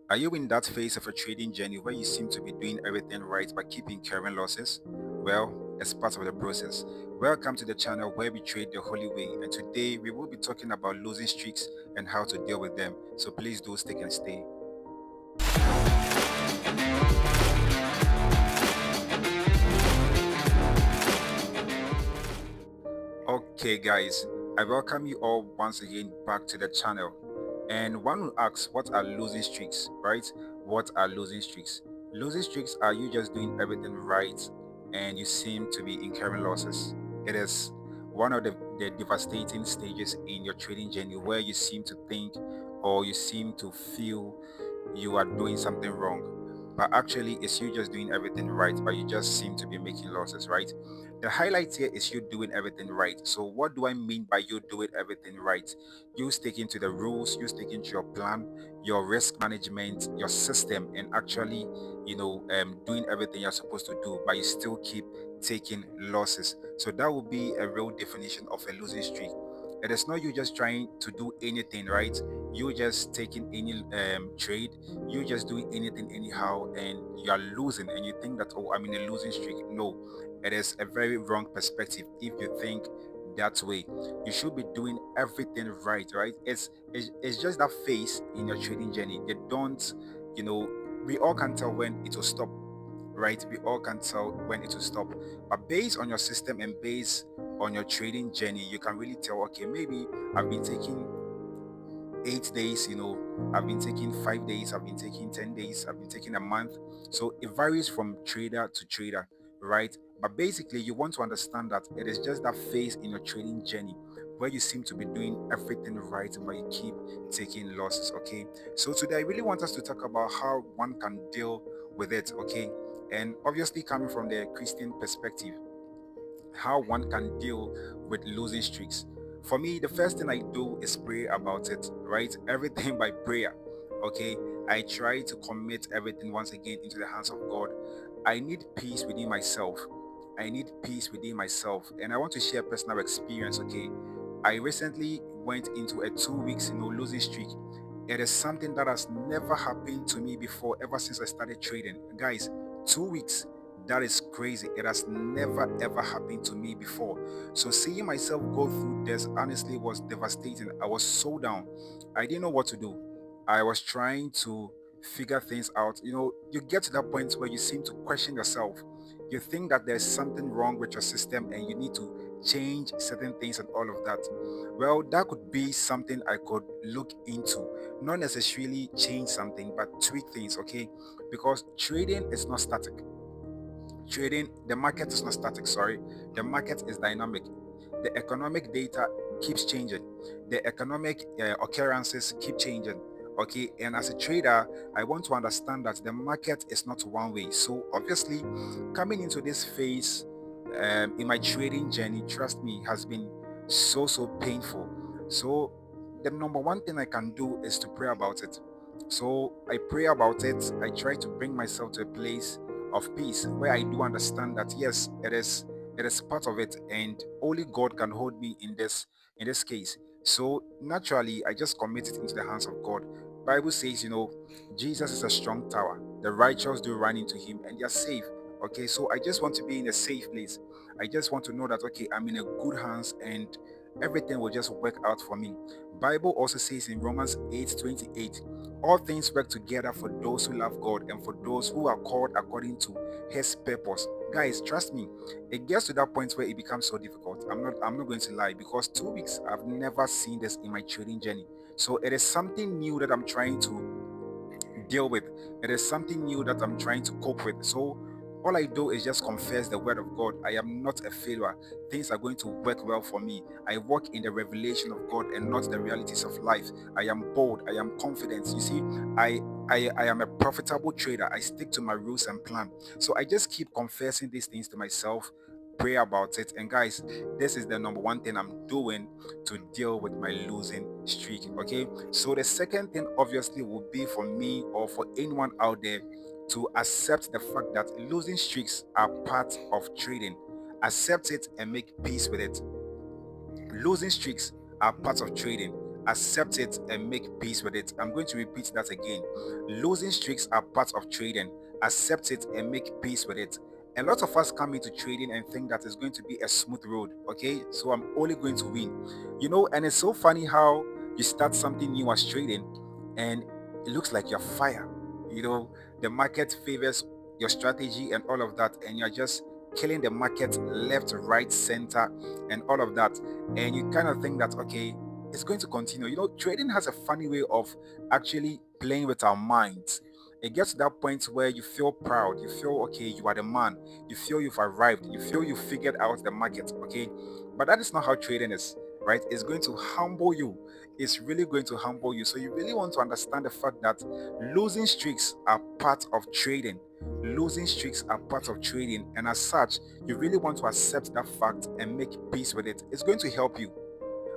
Are you in that phase of a trading journey where you seem to be doing everything right but keep incurring losses? Well, it's part of the process. Welcome to the channel where we trade the holy way, and today we will be talking about losing streaks and how to deal with them. So please do stick and stay. Okay, guys, I welcome you all once again back to the channel. And one will ask, what are losing streaks, right? What are losing streaks? Losing streaks are you just doing everything right and you seem to be incurring losses. It is one of the devastating stages in your trading journey where you seem to think or you seem to feel you are doing something wrong. But actually, it's you just doing everything right, but you just seem to be making losses, right? The highlight here is you doing everything right. So, what do I mean by you doing everything right? You sticking to the rules, you sticking to your plan, your risk management, your system, and actually, doing everything you're supposed to do, but you still keep taking losses. So, that would be a real definition of a losing streak. It is not you just trying to do anything, right? You just taking any trade, you just doing anything anyhow, and you are losing, and you think that, oh, I'm in a losing streak. No, it is a very wrong perspective if you think that way. You should be doing everything right, right? It's just that phase in your trading journey. They don't, you know, we all can tell when it will stop, right? We all can tell when it will stop. But based on your system and based on your trading journey, you can really tell, okay, maybe I've been taking 8 days, I've been taking 5 days, I've been taking 10 days, I've been taking a month. So it varies from trader to trader, right? But basically, you want to understand that it is just that phase in your trading journey where you seem to be doing everything right, but you keep taking losses, okay? So today, I really want us to talk about how one can deal with it, okay? And obviously, coming from the Christian perspective, how one can deal with losing streaks. For me, the first thing I do is pray about it, right? Everything by prayer. Okay. I try to commit everything once again into the hands of God. I need peace within myself. I need peace within myself. And I want to share personal experience. Okay. I recently went into a 2 weeks, losing streak. It is something that has never happened to me before, ever since I started trading. Guys, 2 weeks, that is crazy. It has never ever happened to me before. So seeing myself go through this honestly was devastating. I was so down. I didn't know what to do. I was trying to figure things out. You get to that point where you seem to question yourself. You think that there's something wrong with your system and you need to change certain things and all of that. Well, that could be something I could look into. Not necessarily change something, but tweak things, okay? Because trading is not static. The market is not static, sorry. The market is dynamic. The economic data keeps changing. The economic occurrences keep changing. Okay, and as a trader, I want to understand that the market is not one way. So obviously, coming into this phase in my trading journey, trust me, has been so painful. So the number one thing I can do is to pray about it. So I pray about it. I try to bring myself to a place of peace where I do understand that yes, it is part of it, and only God can hold me in this case. So naturally, I just commit it into the hands of God. Bible says, Jesus is a strong tower. The righteous do run into him and they're safe. Okay, so I just want to be in a safe place. I just want to know that okay, I'm in a good hands and everything will just work out for me. Bible also says in Romans 8:28, all things work together for those who love God and for those who are called according to his purpose. Guys, trust me, it gets to that point where it becomes so difficult. I'm not going to lie, because 2 weeks I've never seen this in my trading journey. So it is something new that I'm trying to deal with. It is something new that I'm trying to cope with. So all I do is just confess the word of God. I am not a failure. Things are going to work well for me. I walk in the revelation of God and not the realities of life. I am bold. I am confident. You see, I am a profitable trader. I stick to my rules and plan. So I just keep confessing these things to myself, pray about it. And guys, this is the number one thing I'm doing to deal with my losing streak. Okay, so the second thing obviously would be for me or for anyone out there to accept the fact that losing streaks are part of trading. Accept it and make peace with it. Losing streaks are part of trading. accept it and make peace with it. I'm going to repeat that again. Losing streaks are part of trading. Accept it and make peace with it. A lot of us come into trading and think that it's going to be a smooth road. Okay, so I'm only going to win. And it's so funny how you start something new as trading and it looks like you're fire. The market favors your strategy and all of that, and you're just killing the market left, right, center, and all of that. And you kind of think that, okay, it's going to continue. Trading has a funny way of actually playing with our minds. It gets to that point where you feel proud, you feel okay, you are the man, you feel you've arrived, you feel you figured out the market, okay? But that is not how trading is, right? It's going to humble you. It's really going to humble you. So you really want to understand the fact that losing streaks are part of trading. Losing streaks are part of trading, and as such, you really want to accept that fact and make peace with it. It's going to help you.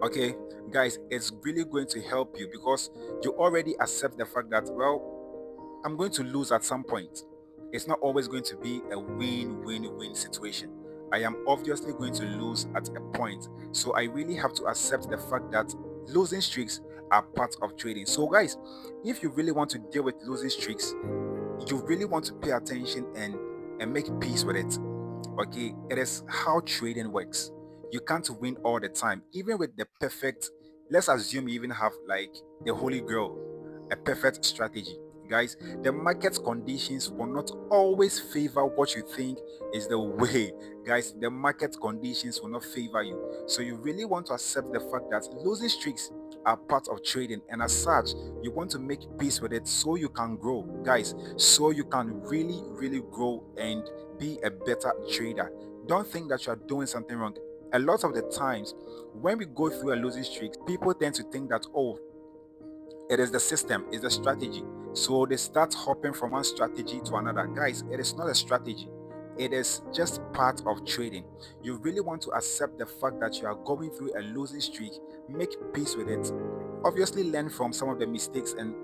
Okay, guys, it's really going to help you because you already accept the fact that, well, I'm going to lose at some point. It's not always going to be a win-win-win situation. I am obviously going to lose at a point. So I really have to accept the fact that losing streaks are part of trading. So, guys, if you really want to deal with losing streaks, you really want to pay attention and make peace with it. Okay, it is how trading works. You can't win all the time, even with the perfect. Let's assume you even have like the holy grail, a perfect strategy. Guys, the market conditions will not always favor what you think is the way. Guys, the market conditions will not favor you. So you really want to accept the fact that losing streaks are part of trading, and as such, you want to make peace with it so you can grow, guys, so you can really grow and be a better trader. Don't think that you are doing something wrong. A lot of the times when we go through a losing streak, people tend to think that, oh, it is the system, it's the strategy. So they start hopping from one strategy to another. Guys, it is not a strategy. It is just part of trading. You really want to accept the fact that you are going through a losing streak, make peace with it. Obviously, learn from some of the mistakes and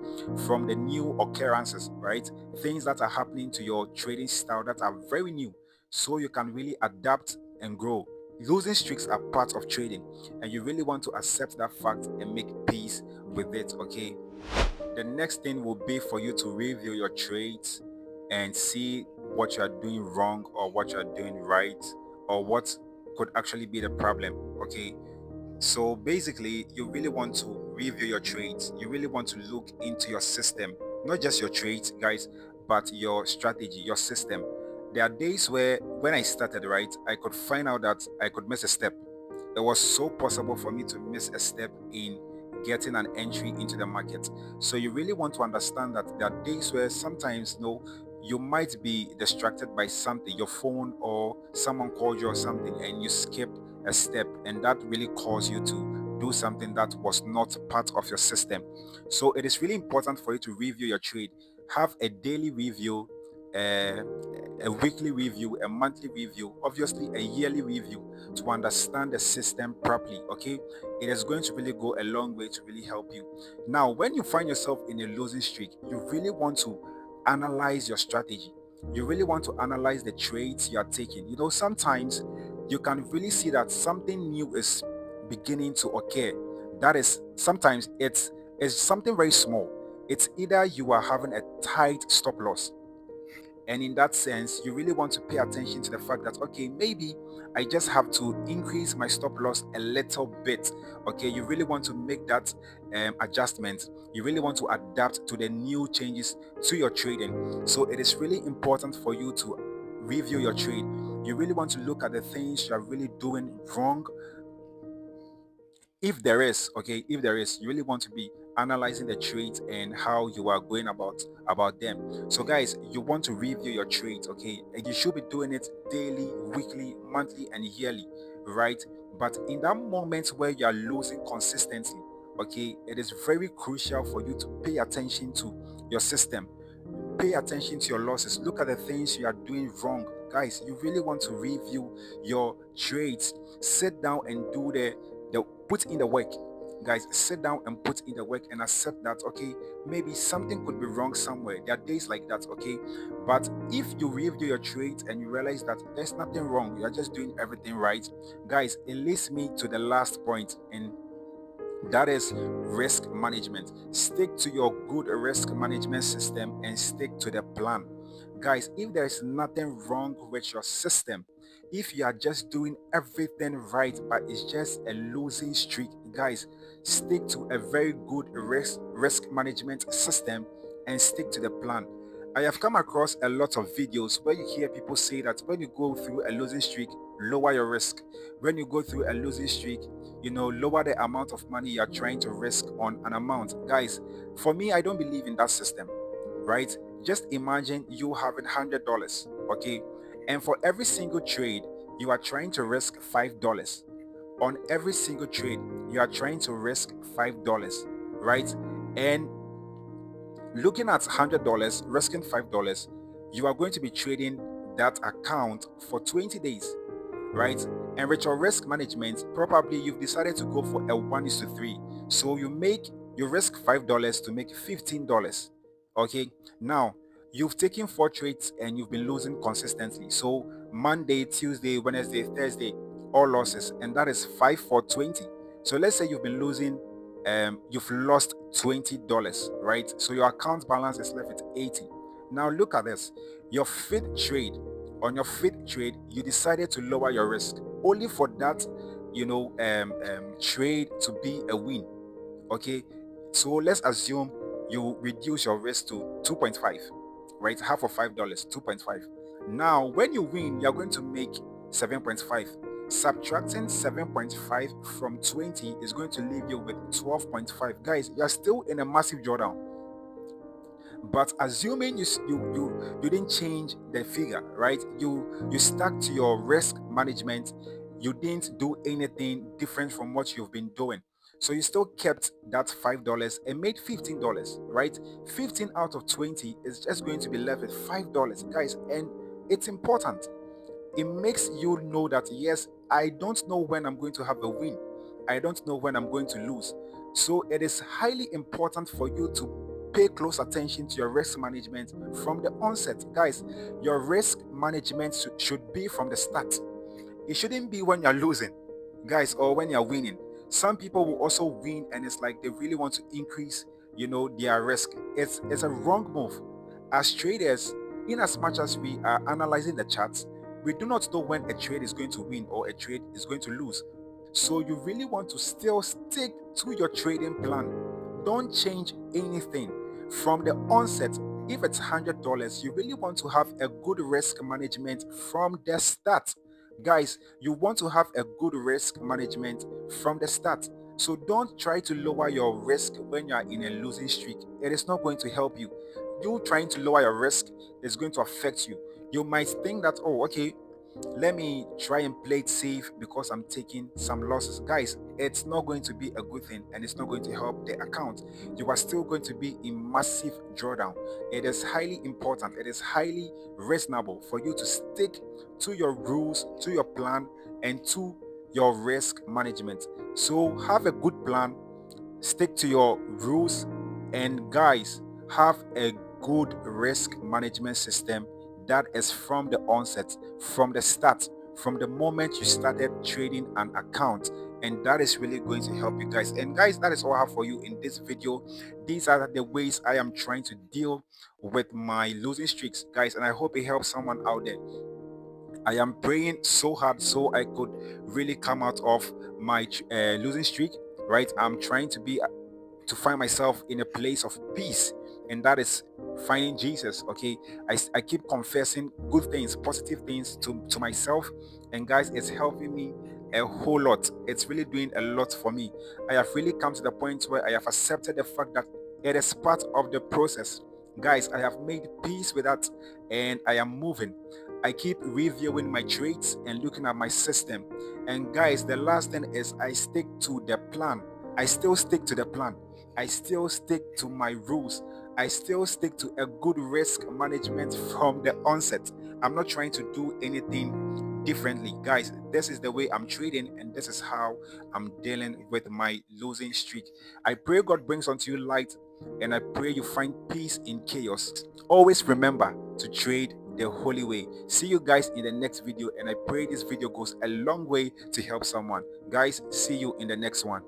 from the new occurrences, right? Things that are happening to your trading style that are very new, so you can really adapt and grow. Losing streaks are part of trading, and you really want to accept that fact and make peace with it. Okay, the next thing will be for you to review your trades and see what you are doing wrong or what you are doing right, or what could actually be the problem. Okay, so basically, you really want to review your trades. You really want to look into your system, not just your trades, guys, but your strategy, your system. There are days where, when I started, right, I could find out that I could miss a step. It was so possible for me to miss a step in getting an entry into the market. So you really want to understand that there are days where sometimes, you might be distracted by something, your phone or someone called you or something, and you skipped a step, and that really caused you to do something that was not part of your system. So it is really important for you to review your trade. Have a daily review, uh, a weekly review, a monthly review, obviously a yearly review, to understand the system properly. Okay, it is going to really go a long way to really help you. Now, when you find yourself in a losing streak, you really want to analyze your strategy. You really want to analyze the trades you are taking. Sometimes you can really see that something new is beginning to occur. That is, sometimes it's something very small. It's either you are having a tight stop loss, and in that sense, you really want to pay attention to the fact that, okay, maybe I just have to increase my stop loss a little bit. Okay, you really want to make that adjustment. You really want to adapt to the new changes to your trading. So it is really important for you to review your trade. You really want to look at the things you are really doing wrong. If there is, okay, if there is, you really want to be analyzing the trades and how you are going about them. So guys, you want to review your trades, okay, and you should be doing it daily, weekly, monthly, and yearly, right? But in that moment where you are losing consistently, okay, it is very crucial for you to pay attention to your system. Pay attention to your losses. Look at the things you are doing wrong. Guys, you really want to review your trades. Sit down and do the put in the work. Guys, sit down and put in the work and accept that, okay, maybe something could be wrong somewhere. There are days like that, okay? But if you review your trades and you realize that there's nothing wrong, you're just doing everything right, guys, it leads me to the last point, and That is risk management. Stick to your good risk management system and stick to the plan. Guys, if there is nothing wrong with your system, if you are just doing everything right, but it's just a losing streak, guys, stick to a very good risk management system and stick to the plan. I have come across a lot of videos where you hear people say that when you go through a losing streak, lower your risk. When you go through a losing streak, lower the amount of money you're trying to risk on an amount. Guys, for me, I don't believe in that system, right? Just imagine you having $100, okay? And for every single trade, you are trying to risk $5. On every single trade, you are trying to risk $5, right? And looking at $100, risking $5, you are going to be trading that account for 20 days, right? And with your risk management, probably you've decided to go for a 1:3. So you risk $5 to make $15. Okay. Now you've taken 4 trades and you've been losing consistently. So Monday, Tuesday, Wednesday, Thursday, all losses, and that is 5 for 20. So let's say you've been losing, you've lost $20, right? So your account balance is left with 80. Now look at this. Your fifth trade, on your fifth trade, you decided to lower your risk only for that, trade to be a win. Okay, so let's assume you reduce your risk to 2.5, right? Half of $5, 2.5. Now, when you win, you're going to make 7.5. Subtracting 7.5 from 20 is going to leave you with 12.5. Guys, you're still in a massive drawdown. But assuming you didn't change the figure, right? You stuck to your risk management. You didn't do anything different from what you've been doing. So you still kept that $5 and made $15, right? 15 out of 20 is just going to be left with $5, guys. And it's important. It makes you know that yes, I don't know when I'm going to have a win. I don't know when I'm going to lose. So it is highly important for you to pay close attention to your risk management from the onset. Guys, your risk management should be from the start. It shouldn't be when you're losing, guys, or when you're winning. Some people will also win and it's like they really want to increase, their risk. It's a wrong move. As traders, in as much as we are analyzing the charts, we do not know when a trade is going to win or a trade is going to lose. So you really want to still stick to your trading plan. Don't change anything from the onset. If it's $100, you really want to have a good risk management from the start. Guys, you want to have a good risk management from the start. So don't try to lower your risk when you are in a losing streak. It is not going to help you. You trying to lower your risk is going to affect you. You might think that, oh, okay, let me try and play it safe because I'm taking some losses. Guys, it's not going to be a good thing and it's not going to help the account. You are still going to be in massive drawdown. It is highly important, it is highly reasonable for you to stick to your rules, to your plan, and to your risk management. So have a good plan, stick to your rules, and guys, have a good risk management system that is from the onset, from the start, from the moment you started trading an account. And that is really going to help you guys. And guys, that is all I have for you in this video. These are the ways I am trying to deal with my losing streaks, guys, and I hope it helps someone out there. I am praying so hard so I could really come out of my losing streak, right? I'm trying to find myself in a place of peace, and that is finding Jesus. Okay, I keep confessing good things, positive things to myself, and guys, it's helping me a whole lot. It's really doing a lot for me. I have really come to the point where I have accepted the fact that it is part of the process. Guys, I have made peace with that, and I am moving. I keep reviewing my traits and looking at my system. And guys, the last thing is I stick to the plan. I still stick to the plan. I still stick to my rules. I still stick to a good risk management from the onset. I'm not trying to do anything differently. Guys, this is the way I'm trading and this is how I'm dealing with my losing streak. I pray God brings unto you light and I pray you find peace in chaos. Always remember to trade the holy way. See you guys in the next video, and I pray this video goes a long way to help someone. Guys, see you in the next one.